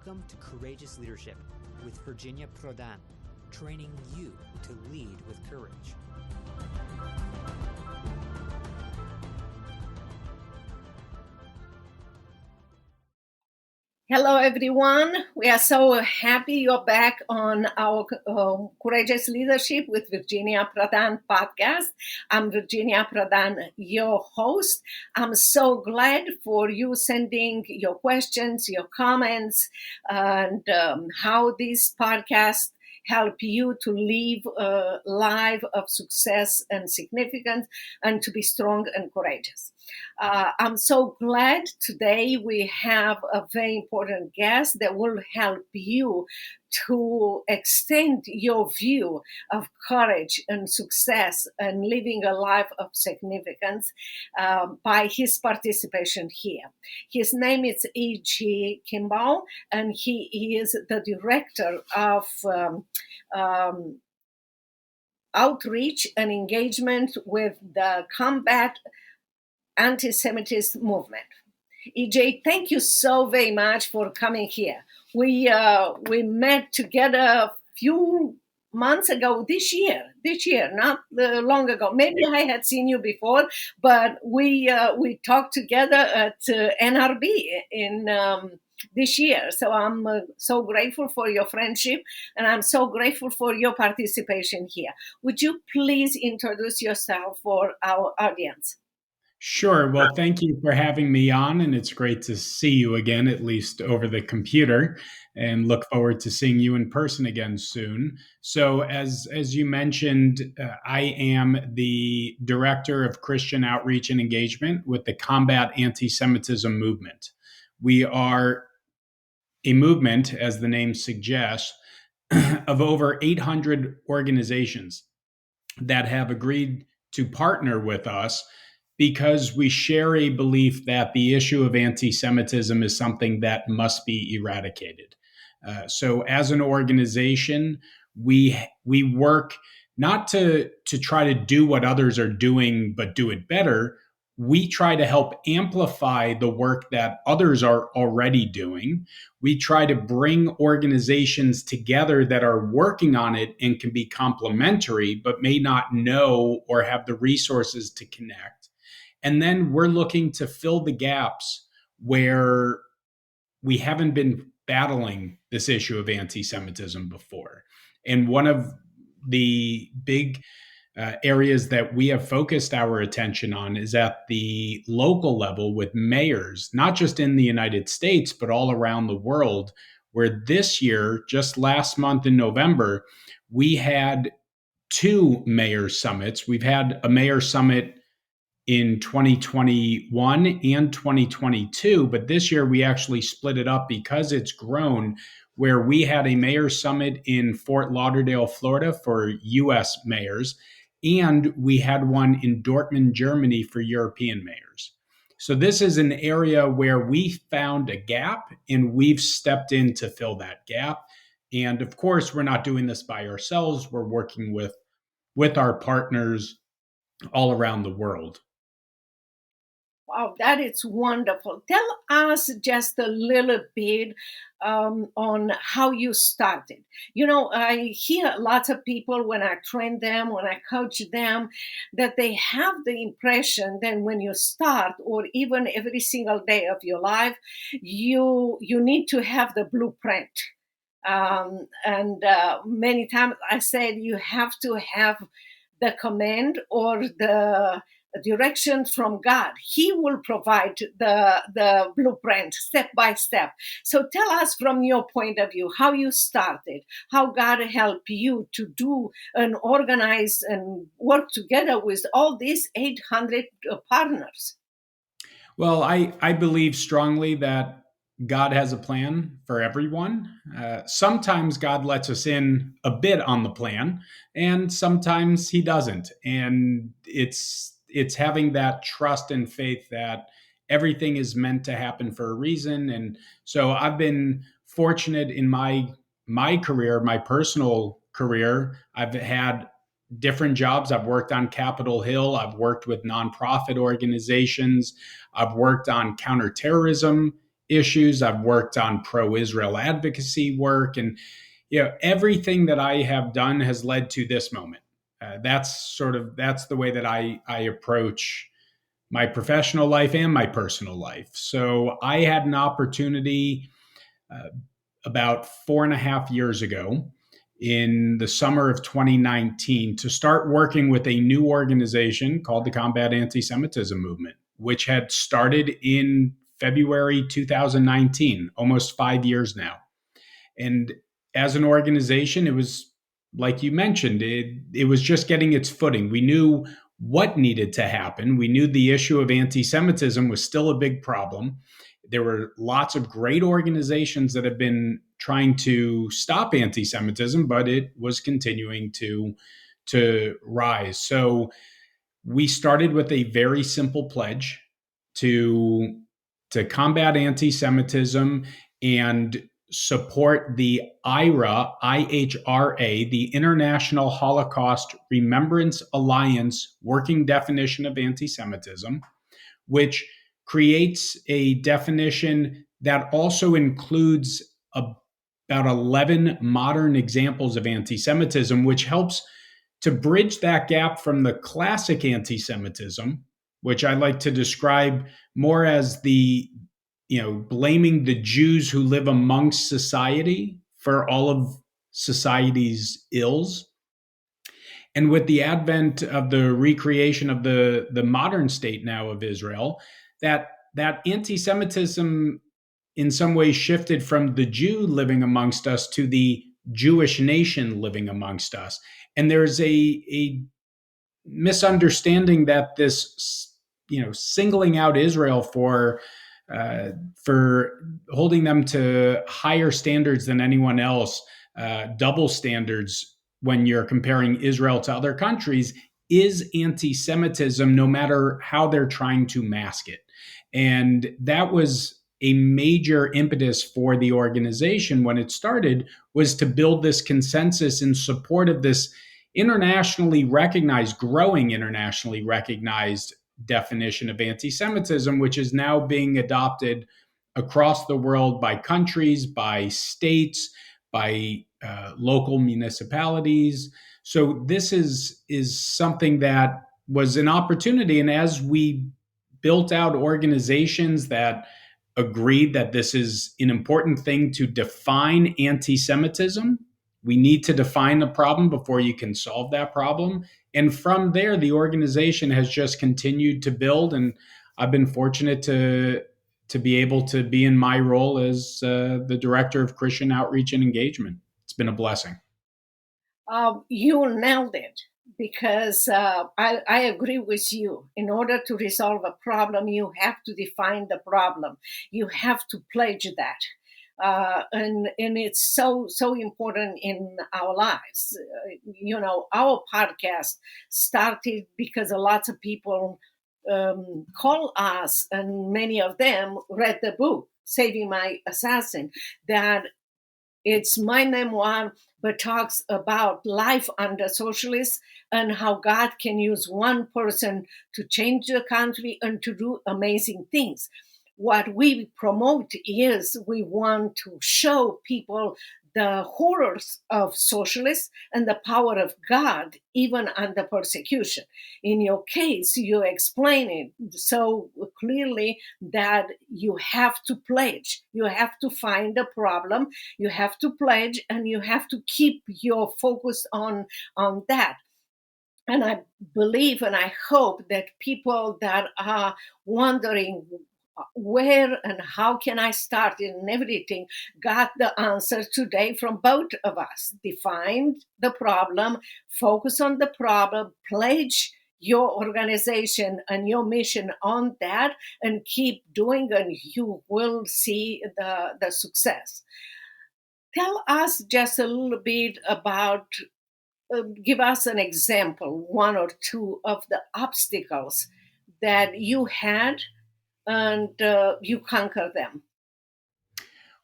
Welcome to Courageous Leadership with Virginia Prodan, training you to lead with courage. Hello, everyone. We are so happy you're back on our Courageous Leadership with Virginia Prodan podcast. I'm Virginia Prodan, your host. I'm so glad for you sending your questions, your comments, and how this podcast help you to live a life of success and significance and to be strong and courageous. I'm so glad today we have a very important guest that will help you to extend your view of courage and success and living a life of significance by his participation here. His name is E.J. Kimball, and he is the director of outreach and engagement with the Combat Antisemitism movement. EJ, thank you so very much for coming here. We met together a few months ago this year, not long ago. Maybe I had seen you before, but we talked together at NRB in this year. So I'm so grateful for your friendship, and I'm so grateful for your participation here. Would you please introduce yourself for our audience? Sure. Well, thank you for having me on, and it's great to see you again, at least over the computer, and look forward to seeing you in person again soon. So, as you mentioned, I am the Director of Christian Outreach and Engagement with the Combat Anti-Semitism movement. We are a movement, as the name suggests, of over 800 organizations that have agreed to partner with us because we share a belief that the issue of anti-Semitism is something that must be eradicated. So as an organization, we work not to try to do what others are doing, but do it better. We try to help amplify the work that others are already doing. We try to bring organizations together that are working on it and can be complementary, but may not know or have the resources to connect. And then we're looking to fill the gaps where we haven't been battling this issue of anti-Semitism before. And one of the big areas that we have focused our attention on is at the local level with mayors, not just in the United States, but all around the world, where this year, just last month in November, we had 2 mayor summits. We've had a mayor summit in 2021 and 2022, but this year we actually split it up because it's grown, where we had a mayor summit in Fort Lauderdale, Florida for US mayors, and we had one in Dortmund, Germany for European mayors. So this is an area where we found a gap and we've stepped in to fill that gap. And of course, we're not doing this by ourselves. We're working with our partners all around the world. Wow, that is wonderful. Tell us just a little bit on how you started. You know, I hear lots of people when I train them, when I coach them, that they have the impression that when you start, or even every single day of your life, you need to have the blueprint. Many times I said you have to have the command or the direction from God. He will provide the blueprint step by step. So tell us from your point of view how you started, how God helped you to do and organize and work together with all these 800 partners. Well, I believe strongly that God has a plan for everyone. Sometimes God lets us in a bit on the plan, and sometimes he doesn't. And it's having that trust and faith that everything is meant to happen for a reason. And so I've been fortunate in my career, my personal career. I've had different jobs. I've worked on Capitol Hill. I've worked with nonprofit organizations. I've worked on counterterrorism issues. I've worked on pro-Israel advocacy work, and everything that I have done has led to this moment. That's the way that I approach my professional life and my personal life. So I had an opportunity about 4.5 years ago in the summer of 2019 to start working with a new organization called the Combat Anti-Semitism Movement, which had started in February 2019, almost 5 years now. And as an organization, it was, like you mentioned, it was just getting its footing. We knew what needed to happen. We knew the issue of anti-Semitism was still a big problem. There were lots of great organizations that have been trying to stop anti-Semitism, but it was continuing to rise. So we started with a very simple pledge to combat anti-Semitism and support the IHRA, the International Holocaust Remembrance Alliance working definition of anti-Semitism, which creates a definition that also includes about 11 modern examples of anti-Semitism, which helps to bridge that gap from the classic anti-Semitism, which I like to describe more as blaming the Jews who live amongst society for all of society's ills. And with the advent of the recreation of the modern state now of Israel, that anti-Semitism in some ways shifted from the Jew living amongst us to the Jewish nation living amongst us. And there's a misunderstanding that this, singling out Israel for holding them to higher standards than anyone else, double standards when you're comparing Israel to other countries, is anti-Semitism, no matter how they're trying to mask it. And that was a major impetus for the organization when it started, was to build this consensus in support of this growing internationally recognized definition of anti-Semitism, which is now being adopted across the world by countries, by states, by local municipalities. So this is something that was an opportunity. And as we built out organizations that agreed that this is an important thing to define anti-Semitism, we need to define the problem before you can solve that problem. And from there, the organization has just continued to build. And I've been fortunate to be able to be in my role as the Director of Christian Outreach and Engagement. It's been a blessing. You nailed it, because I agree with you. In order to resolve a problem, you have to define the problem. You have to pledge that. And it's so important in our lives. Our podcast started because a lot of people call us, and many of them read the book, Saving My Assassin, that it's my memoir, but talks about life under socialists and how God can use one person to change the country and to do amazing things. What we promote is we want to show people the horrors of socialists and the power of God, even under persecution. In your case, you explain it so clearly that you have to pledge. You have to find a problem, you have to pledge, and you have to keep your focus on that. And I believe and I hope that people that are wondering where and how can I start and everything, got the answer today from both of us. Define the problem, focus on the problem, pledge your organization and your mission on that, and keep doing, and you will see the success. Tell us just a little bit about, give us an example, one or two of the obstacles that you had and you conquer them.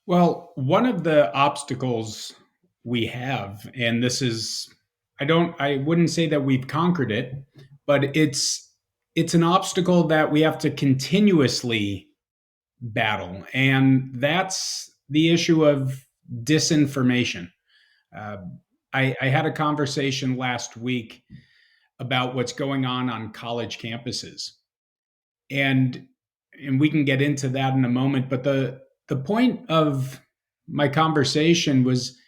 Well, one of the obstacles we have, and this is, I wouldn't say that we've conquered it, but it's an obstacle that we have to continuously battle, and that's the issue of disinformation. Uh, I had a conversation last week about what's going on college campuses, and we can get into that in a moment. But the point of my conversation was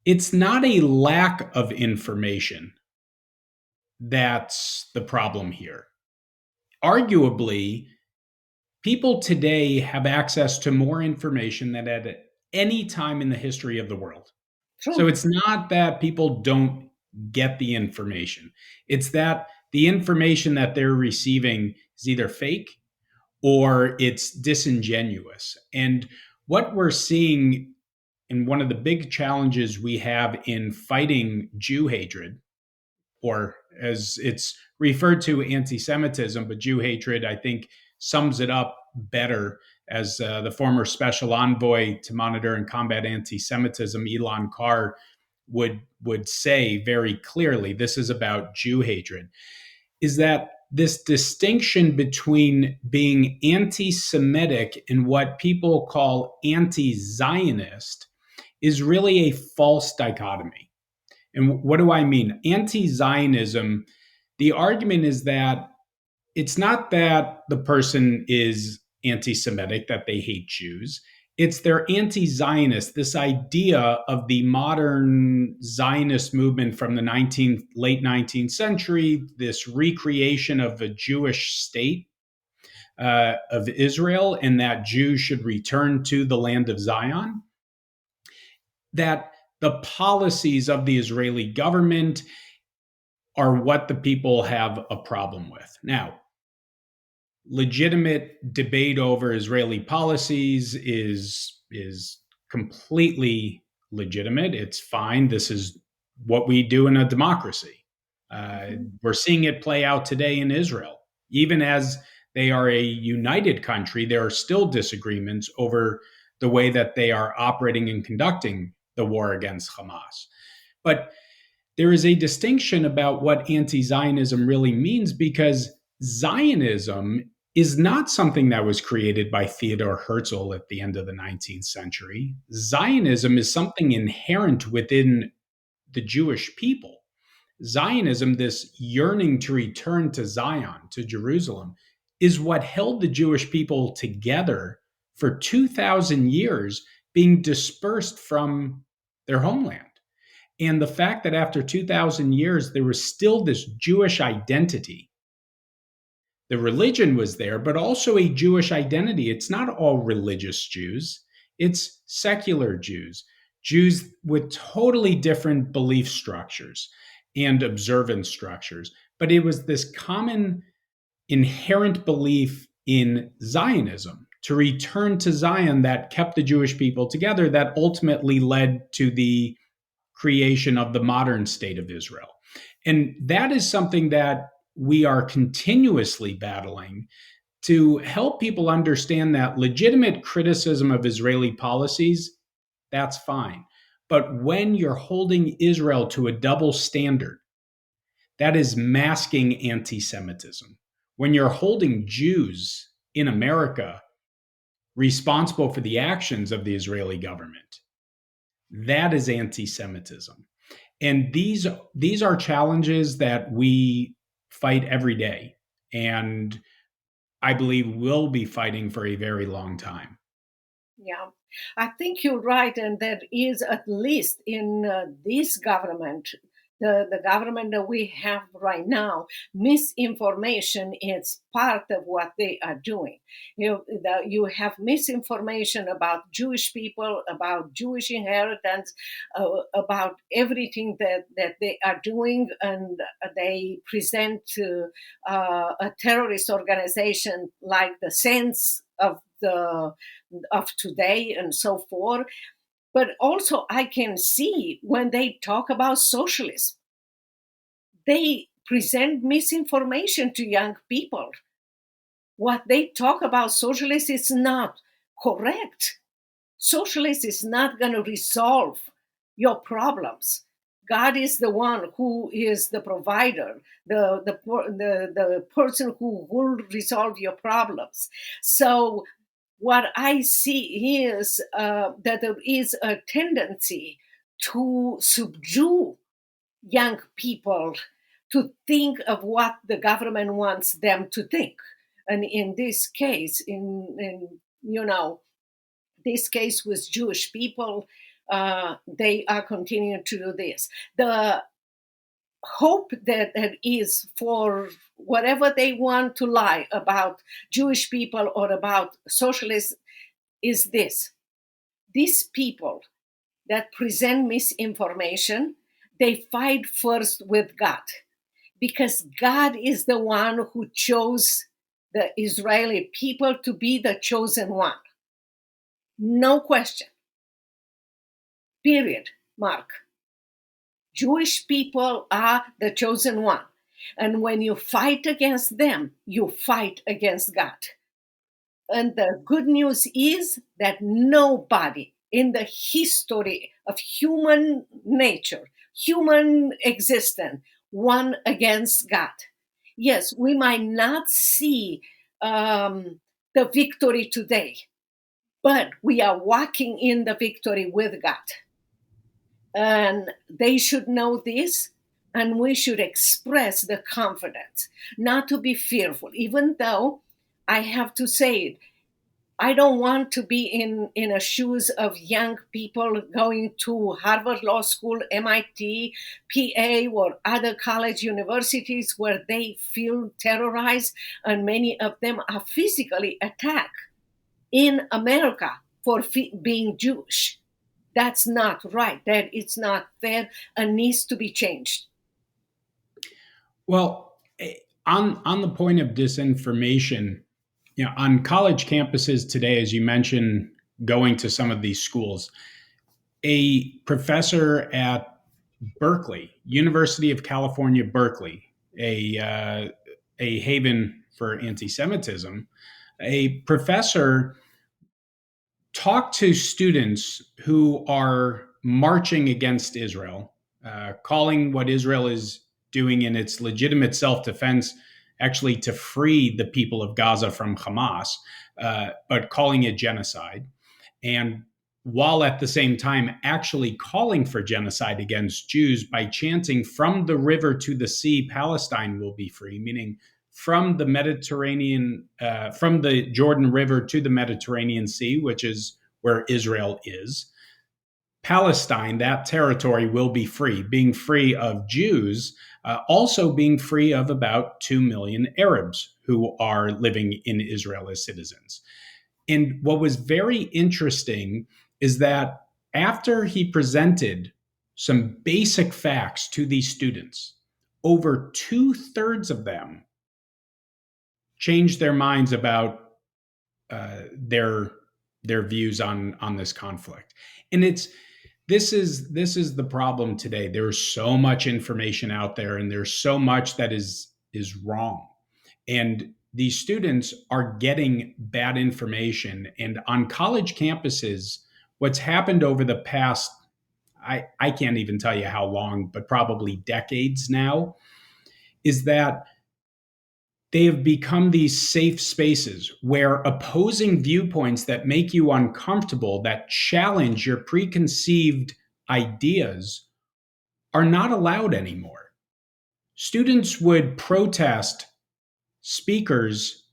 it's not a lack of information that's the problem here. Arguably, people today have access to more information than at any time in the history of the world. True. So it's not that people don't get the information. It's that the information that they're receiving is either fake or it's disingenuous. And what we're seeing, and one of the big challenges we have in fighting Jew hatred, or as it's referred to, anti-Semitism, but Jew hatred, I think, sums it up better, as the former special envoy to monitor and combat anti-Semitism, Elon Carr, would say very clearly. This is about Jew hatred, is that this distinction between being anti-Semitic and what people call anti-Zionist is really a false dichotomy. And what do I mean? Anti-Zionism, the argument is that it's not that the person is anti-Semitic, that they hate Jews. It's they're anti-Zionist, this idea of the modern Zionist movement from the late 19th century, this recreation of a Jewish state of Israel, and that Jews should return to the land of Zion. That the policies of the Israeli government are what the people have a problem with. Now, legitimate debate over Israeli policies is completely legitimate. It's fine. This is what we do in a democracy. We're seeing it play out today in Israel. Even as they are a united country, there are still disagreements over the way that they are operating and conducting the war against Hamas. But there is a distinction about what anti-Zionism really means, because Zionism is not something that was created by Theodor Herzl at the end of the 19th century. Zionism is something inherent within the Jewish people. Zionism, this yearning to return to Zion, to Jerusalem, is what held the Jewish people together for 2,000 years, being dispersed from their homeland. And the fact that after 2,000 years, there was still this Jewish identity. The religion was there, but also a Jewish identity. It's not all religious Jews. It's secular Jews, Jews with totally different belief structures and observance structures. But it was this common inherent belief in Zionism, to return to Zion, that kept the Jewish people together, that ultimately led to the creation of the modern state of Israel. And that is something that we are continuously battling, to help people understand that legitimate criticism of Israeli policies, that's fine. But when you're holding Israel to a double standard, that is masking anti-Semitism. When you're holding Jews in America responsible for the actions of the Israeli government, that is anti-Semitism. And these are challenges that we fight every day, and I believe we'll be fighting for a very long time. Yeah, I think you're right. And there is, at least in this government, the government that we have right now, misinformation is part of what they are doing. You have misinformation about Jewish people, about Jewish inheritance, about everything that they are doing, and they present a terrorist organization like the sense of today and so forth. But also I can see when they talk about socialism, they present misinformation to young people. What they talk about socialism is not correct. Socialism is not going to resolve your problems. God is the one who is the provider, the person who will resolve your problems. So what I see is that there is a tendency to subdue young people to think of what the government wants them to think. And in this case, in this case with Jewish people, they are continuing to do this. The hope that is for whatever they want to lie about Jewish people or about socialists is this. These people that present misinformation, they fight first with God, because God is the one who chose the Israeli people to be the chosen one. No question. Period. Mark. Jewish people are the chosen one. And when you fight against them, you fight against God. And the good news is that nobody in the history of human nature, human existence, won against God. Yes, we might not see the victory today, but we are walking in the victory with God. And they should know this, and we should express the confidence, not to be fearful, even though I have to say it. I don't want to be in the shoes of young people going to Harvard Law School, MIT, PA, or other college universities where they feel terrorized, and many of them are physically attacked in America for being Jewish. That's not right. That it's not fair and needs to be changed. Well, on the point of disinformation, on college campuses today, as you mentioned, going to some of these schools, a professor at Berkeley, University of California, Berkeley, a haven for anti-Semitism, a professor talked to students who are marching against Israel, calling what Israel is doing in its legitimate self-defense actually to free the people of Gaza from Hamas, but calling it genocide. And while at the same time actually calling for genocide against Jews by chanting, "From the river to the sea, Palestine will be free," meaning from the Mediterranean, from the Jordan River to the Mediterranean Sea, which is where Israel is, Palestine, that territory, will be free, being free of Jews, also being free of about 2 million Arabs who are living in Israel as citizens. And what was very interesting is that after he presented some basic facts to these students, over 2/3 of them changed their minds about their views on this conflict. And this is the problem today. There's so much information out there, and there's so much that is wrong. And these students are getting bad information. And on college campuses, what's happened over the past, I can't even tell you how long, but probably decades now, is that they have become these safe spaces where opposing viewpoints that make you uncomfortable, that challenge your preconceived ideas, are not allowed anymore. Students would protest speakers,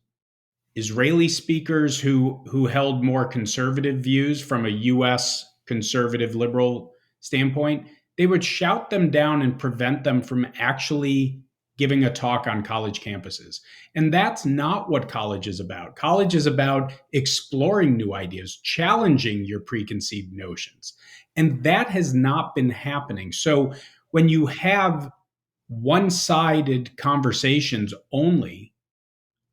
Israeli speakers who held more conservative views from a US conservative liberal standpoint. They would shout them down and prevent them from actually giving a talk on college campuses. And that's not what college is about. College is about exploring new ideas, challenging your preconceived notions. And that has not been happening. So when you have one-sided conversations only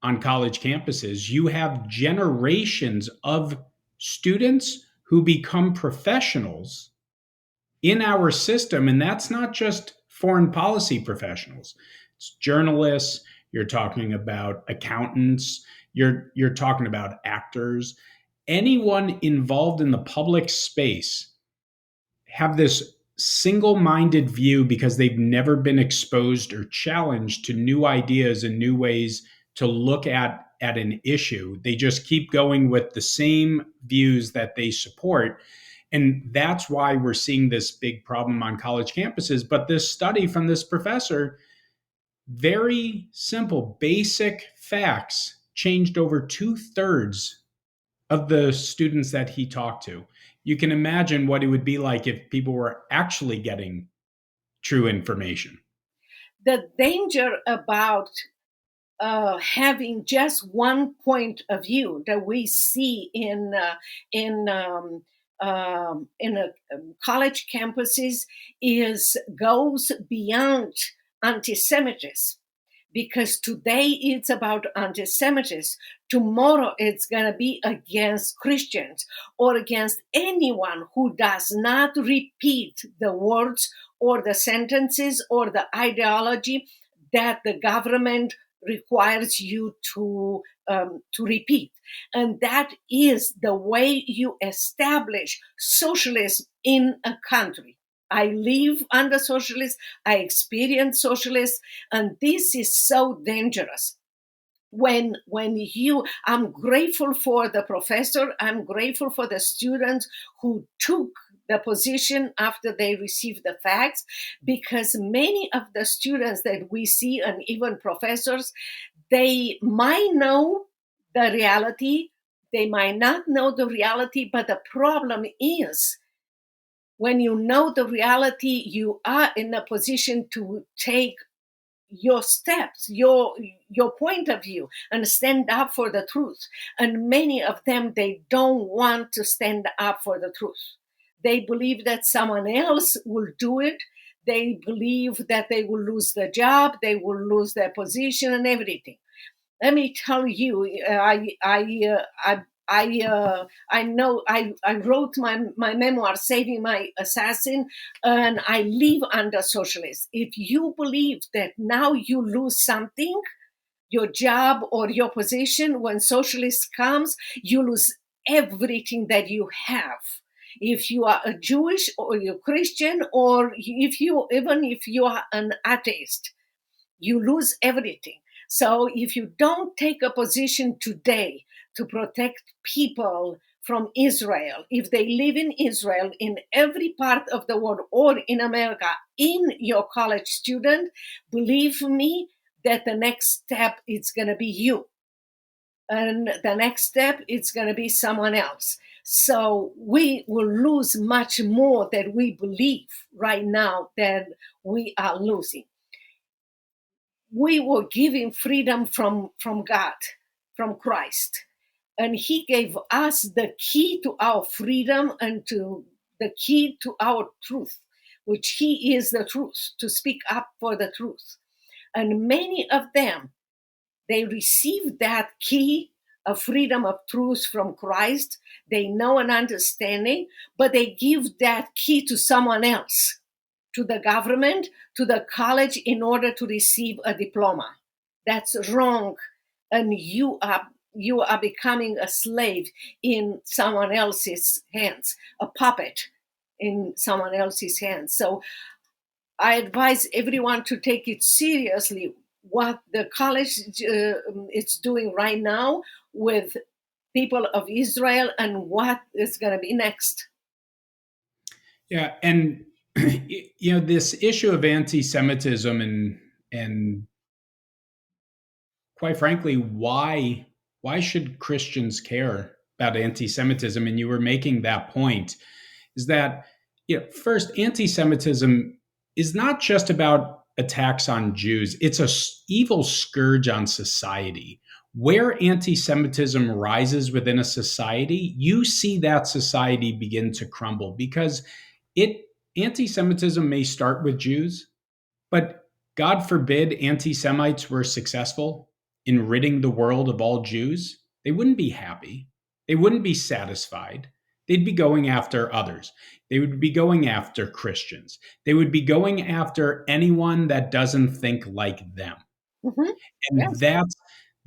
on college campuses, you have generations of students who become professionals in our system. And that's not just foreign policy professionals. It's journalists, you're talking about accountants, you're talking about actors. Anyone involved in the public space have this single-minded view because they've never been exposed or challenged to new ideas and new ways to look at at an issue. They just keep going with the same views that they support. And that's why we're seeing this big problem on college campuses. But this study from this professor, very simple, basic facts, changed over 2/3 of the students that he talked to. You can imagine what it would be like if people were actually getting true information. The danger about having just one point of view that we see in college campuses goes beyond anti-Semitism. Because today it's about anti-Semitism. Tomorrow it's going to be against Christians or against anyone who does not repeat the words or the sentences or the ideology that the government requires you to repeat. And that is the way you establish socialism in a country. I live under socialists, I experience socialists, and this is so dangerous. I'm grateful for the professor, I'm grateful for the students who took the position after they received the facts, because many of the students that we see, and even professors, they might know the reality, they might not know the reality, but the problem is, when you know the reality, you are in a position to take your steps, your point of view, and stand up for the truth. And many of them, they don't want to stand up for the truth. They believe that someone else will do it. They believe that they will lose their job, they will lose their position and everything. Let me tell you, I know I wrote my memoir, Saving My Assassin, and I live under socialists. If you believe that now you lose something, your job or your position, when socialist comes, you lose everything that you have. If you are a Jewish or you're Christian, or even if you are an atheist, you lose everything. So if you don't take a position today to protect people from Israel, if they live in Israel, in every part of the world, or in America, in your college student, believe me that the next step is going to be you. And the next step, it's going to be someone else. So we will lose much more than we believe right now that we are losing. We were given freedom from God, from Christ. And he gave us the key to our freedom and to the key to our truth, which he is the truth, to speak up for the truth. And many of them, they received that key of freedom of truth from Christ. They know and understanding, but they give that key to someone else, to the government, to the college, in order to receive a diploma. That's wrong. And you are becoming a slave in someone else's hands, a puppet in someone else's hands. So I advise everyone to take it seriously, what the college is doing right now with people of Israel and what is going to be next. Yeah, and this issue of anti-Semitism and quite frankly, why should Christians care about anti-Semitism? And you were making that point, is that first, anti-Semitism is not just about attacks on Jews. It's an evil scourge on society. Where anti-Semitism rises within a society, you see that society begin to crumble, because anti-Semitism may start with Jews, but God forbid anti-Semites were successful in ridding the world of all Jews. They wouldn't be happy. They wouldn't be satisfied. They'd be going after others. They would be going after Christians. They would be going after anyone that doesn't think like them. Mm-hmm. And Yes.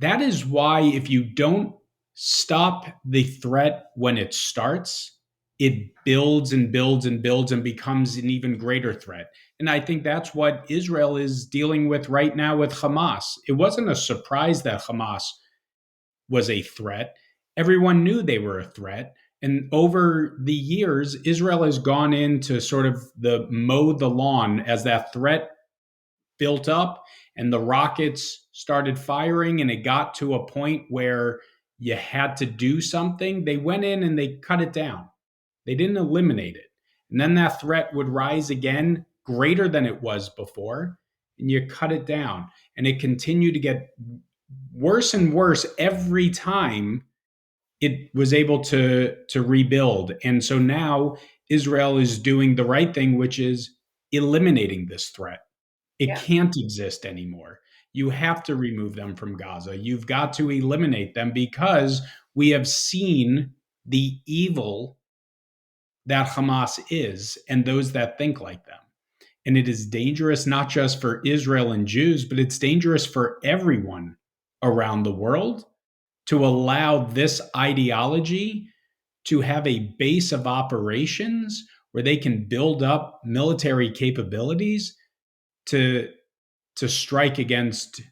that is why, if you don't stop the threat when it starts, it builds and builds and builds and becomes an even greater threat. And I think that's what Israel is dealing with right now with Hamas. It wasn't a surprise that Hamas was a threat. Everyone knew they were a threat. And over the years, Israel has gone into sort of the mow the lawn as that threat built up and the rockets started firing and it got to a point where you had to do something. They went in and they cut it down. They didn't eliminate it. And then that threat would rise again, greater than it was before, and you cut it down. And it continued to get worse and worse every time it was able to rebuild. And so now Israel is doing the right thing, which is eliminating this threat. It can't exist anymore. You have to remove them from Gaza. You've got to eliminate them because we have seen the evil that Hamas is and those that think like them. And it is dangerous not just for Israel and Jews, but it's dangerous for everyone around the world to allow this ideology to have a base of operations where they can build up military capabilities to strike against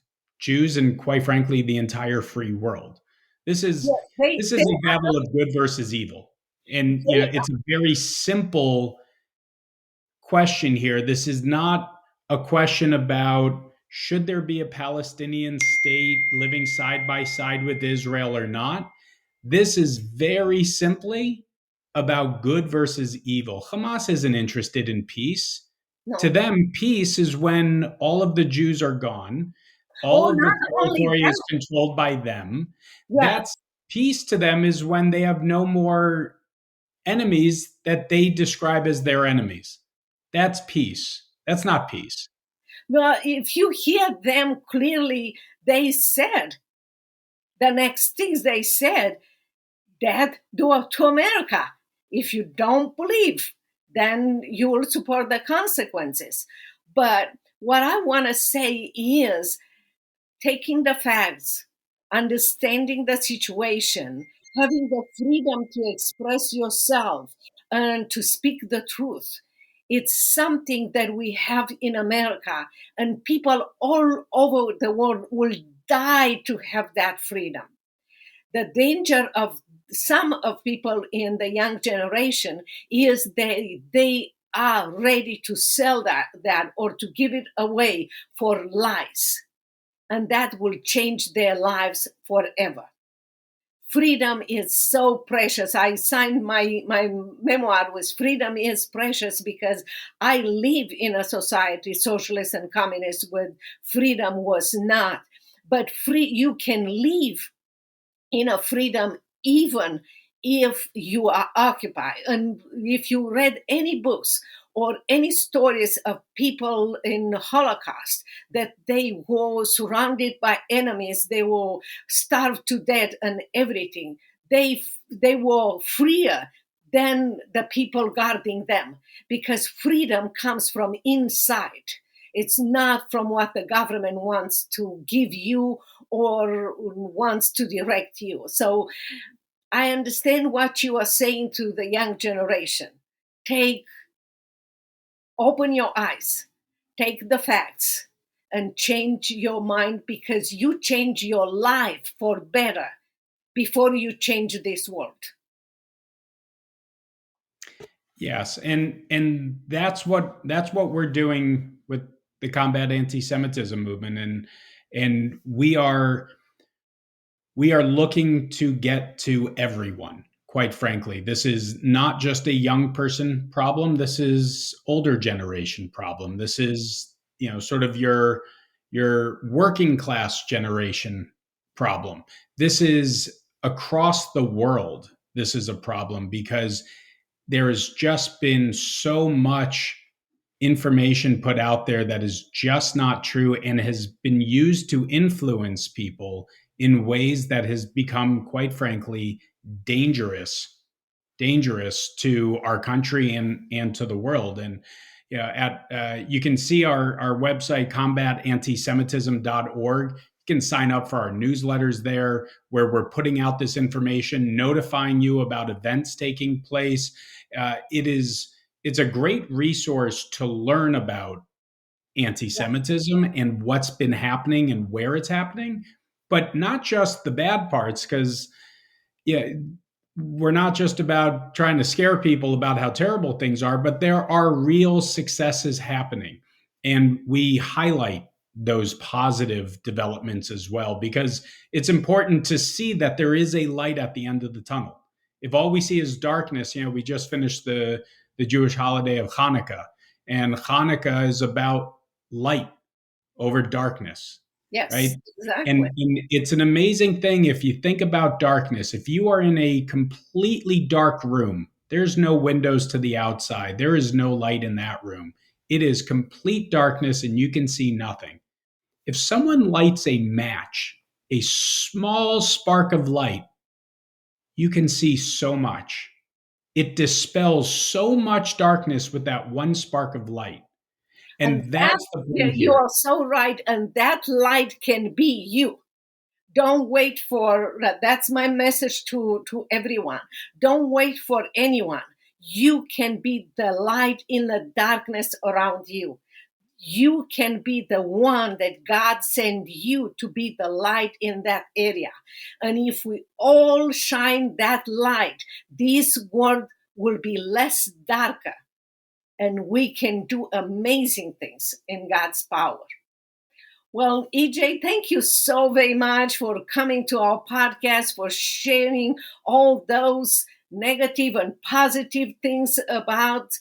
Jews and, quite frankly, the entire free world. This is a battle of good versus evil, and it's a very simple question here. This is not a question about should there be a Palestinian state living side by side with Israel or not. This is very simply about good versus evil. Hamas isn't interested in peace. No. To them, peace is when all of the Jews are gone, all of the territory is controlled by them. Yeah. That's peace to them is when they have no more enemies that they describe as their enemies. That's peace. That's not peace. Well, if you hear them clearly, they said, the next things they said, that do it to America. If you don't believe, then you will support the consequences. But what I want to say is taking the facts, understanding the situation, having the freedom to express yourself and to speak the truth. It's something that we have in America, and people all over the world will die to have that freedom. The danger of some of people in the young generation is they are ready to sell that or to give it away for lies. And that will change their lives forever. Freedom is so precious. I signed my memoir with freedom is precious because I live in a society, socialist and communist, where freedom was not. But you can live in a freedom even if you are occupied. And if you read any books or any stories of people in the Holocaust, that they were surrounded by enemies, they were starved to death and everything. They were freer than the people guarding them because freedom comes from inside. It's not from what the government wants to give you or wants to direct you. So I understand what you are saying to the young generation. Open your eyes, take the facts, and change your mind because you change your life for better before you change this world. Yes, and that's what we're doing with the Combat Anti-Semitism movement, and we are looking to get to everyone. Quite frankly, this is not just a young person problem. This is older generation problem. This is, sort of your working class generation problem. This is across the world. This is a problem because there has just been so much information put out there that is just not true and has been used to influence people in ways that has become, quite frankly, dangerous to our country and to the world. And you can see our website, combatantisemitism.org. You can sign up for our newsletters there where we're putting out this information, notifying you about events taking place. It's a great resource to learn about anti-Semitism and what's been happening and where it's happening. but not just the bad parts, because we're not just about trying to scare people about how terrible things are, but there are real successes happening. And we highlight those positive developments as well, because it's important to see that there is a light at the end of the tunnel. If all we see is darkness, we just finished the Jewish holiday of Hanukkah, and Hanukkah is about light over darkness. Yes, right? exactly. And it's an amazing thing if you think about darkness. If you are in a completely dark room, there's no windows to the outside. There is no light in that room. It is complete darkness and you can see nothing. If someone lights a match, a small spark of light, you can see so much. It dispels so much darkness with that one spark of light. And that's the point you are so right. And that light can be you. Don't wait for, that's my message to everyone. Don't wait for anyone. You can be the light in the darkness around you. You can be the one that God sent you to be the light in that area. And if we all shine that light, this world will be less darker. And we can do amazing things in God's power. Well, EJ, thank you so very much for coming to our podcast, for sharing all those negative and positive things about,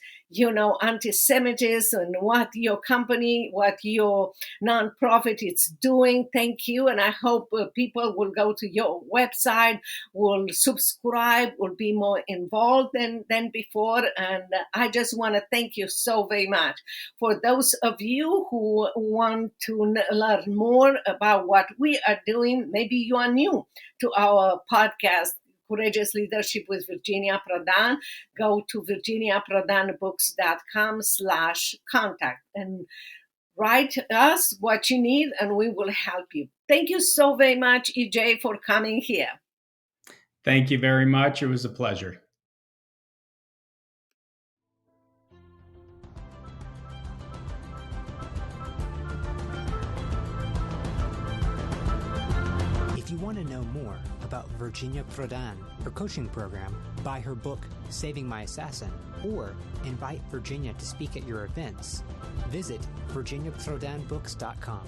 anti-Semitism and what your company, what your nonprofit is doing. Thank you. And I hope people will go to your website, will subscribe, will be more involved than before. And I just want to thank you so very much. For those of you who want to learn more about what we are doing, maybe you are new to our podcast, Courageous Leadership with Virginia Prodan, go to virginiaprodanbooks.com/contact and write us what you need and we will help you. Thank you so very much, EJ, for coming here. Thank you very much. It was a pleasure. If you want to know more about Virginia Prodan, her coaching program, buy her book, Saving My Assassin, or invite Virginia to speak at your events, visit virginiaprodanbooks.com.